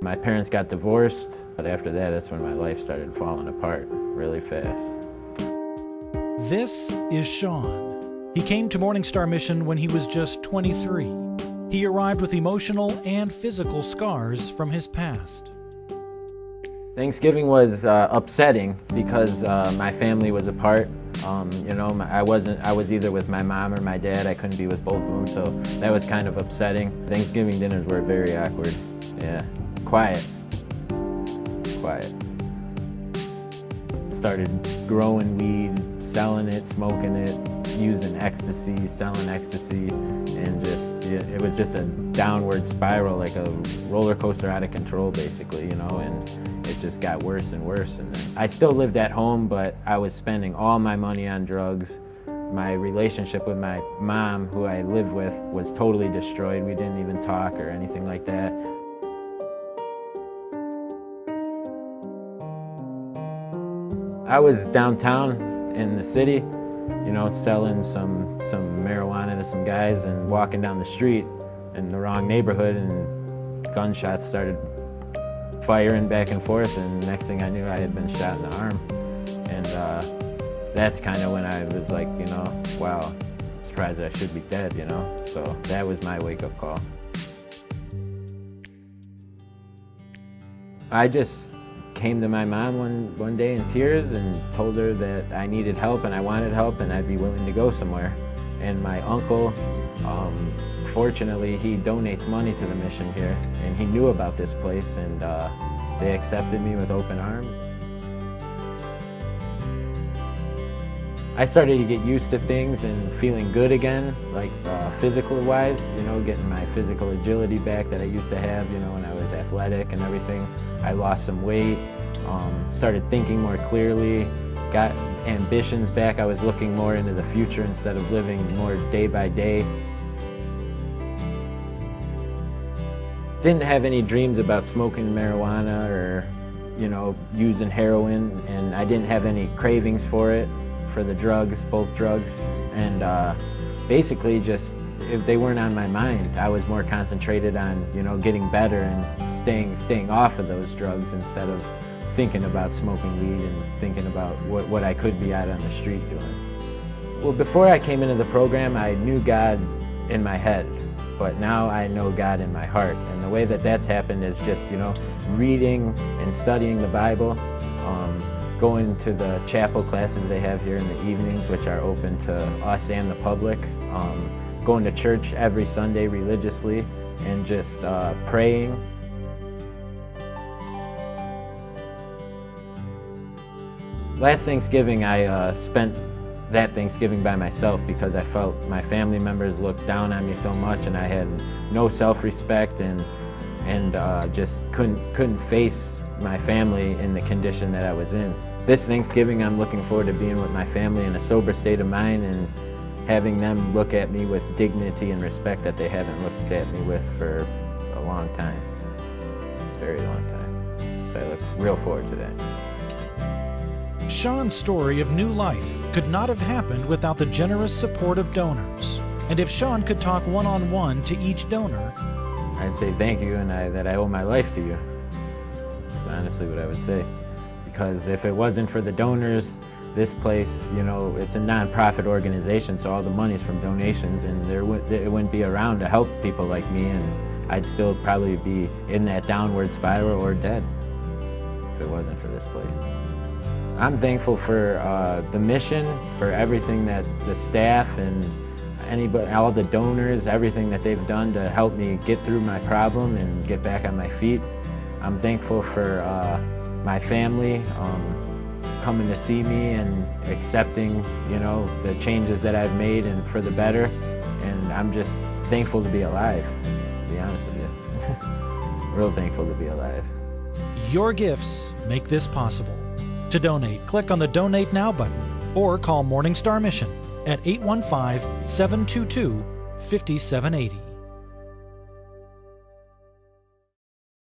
My parents got divorced, but after that, that's when my life started falling apart really fast. This is Shawn. He came to MorningStar Mission when he was just 23. He arrived with emotional and physical scars from his past. Thanksgiving was upsetting because my family was apart. I was either with my mom or my dad. I couldn't be with both of them, so that was kind of upsetting. Thanksgiving dinners were very awkward. Yeah, quiet. Started growing weed, selling it, smoking it, using ecstasy, selling ecstasy, and it was just a downward spiral, like a roller coaster out of control, basically, and it just got worse and worse. And then I still lived at home, but I was spending all my money on drugs. My relationship with my mom, who I lived with, was totally destroyed. We didn't even talk or anything like that. I was downtown in the city, selling some marijuana to some guys and walking down the street in the wrong neighborhood, and gunshots started firing back and forth, and next thing I knew, I had been shot in the arm. And that's kind of when I was like, wow, surprised that I should be dead, So that was my wake-up call. I just came to my mom one day in tears and told her that I needed help and I wanted help and I'd be willing to go somewhere. And my uncle, fortunately, he donates money to the mission here, and he knew about this place, and they accepted me with open arms. I started to get used to things and feeling good again, like physical-wise, getting my physical agility back that I used to have, when I was athletic and everything. I lost some weight, started thinking more clearly, got ambitions back. I was looking more into the future instead of living more day by day. Didn't have any dreams about smoking marijuana or, using heroin, and I didn't have any cravings for it, for the drugs, both drugs. And basically just, if they weren't on my mind, I was more concentrated on, getting better and staying off of those drugs instead of thinking about smoking weed and thinking about what I could be out on the street doing. Well, before I came into the program, I knew God in my head, but now I know God in my heart. And the way that that's happened is just, reading and studying the Bible, going to the chapel classes they have here in the evenings, which are open to us and the public, going to church every Sunday religiously, and just praying. Last Thanksgiving, I spent that Thanksgiving by myself because I felt my family members looked down on me so much, and I had no self-respect and just couldn't face my family in the condition that I was in. This Thanksgiving, I'm looking forward to being with my family in a sober state of mind and having them look at me with dignity and respect that they haven't looked at me with for a long time, very long time. So I look real forward to that. Shawn's story of new life could not have happened without the generous support of donors. And if Shawn could talk one-on-one to each donor, I'd say thank you, and that I owe my life to you. That's honestly what I would say. Because if it wasn't for the donors, this place, it's a non-profit organization, so all the money's from donations, and it wouldn't be around to help people like me, and I'd still probably be in that downward spiral or dead if it wasn't for this place. I'm thankful for the mission, for everything that the staff and all the donors, everything that they've done to help me get through my problem and get back on my feet. I'm thankful for my family coming to see me and accepting, the changes that I've made and for the better. And I'm just thankful to be alive, to be honest with you. Real thankful to be alive. Your gifts make this possible. To donate, click on the Donate Now button or call MorningStar Mission at 815-722-5780.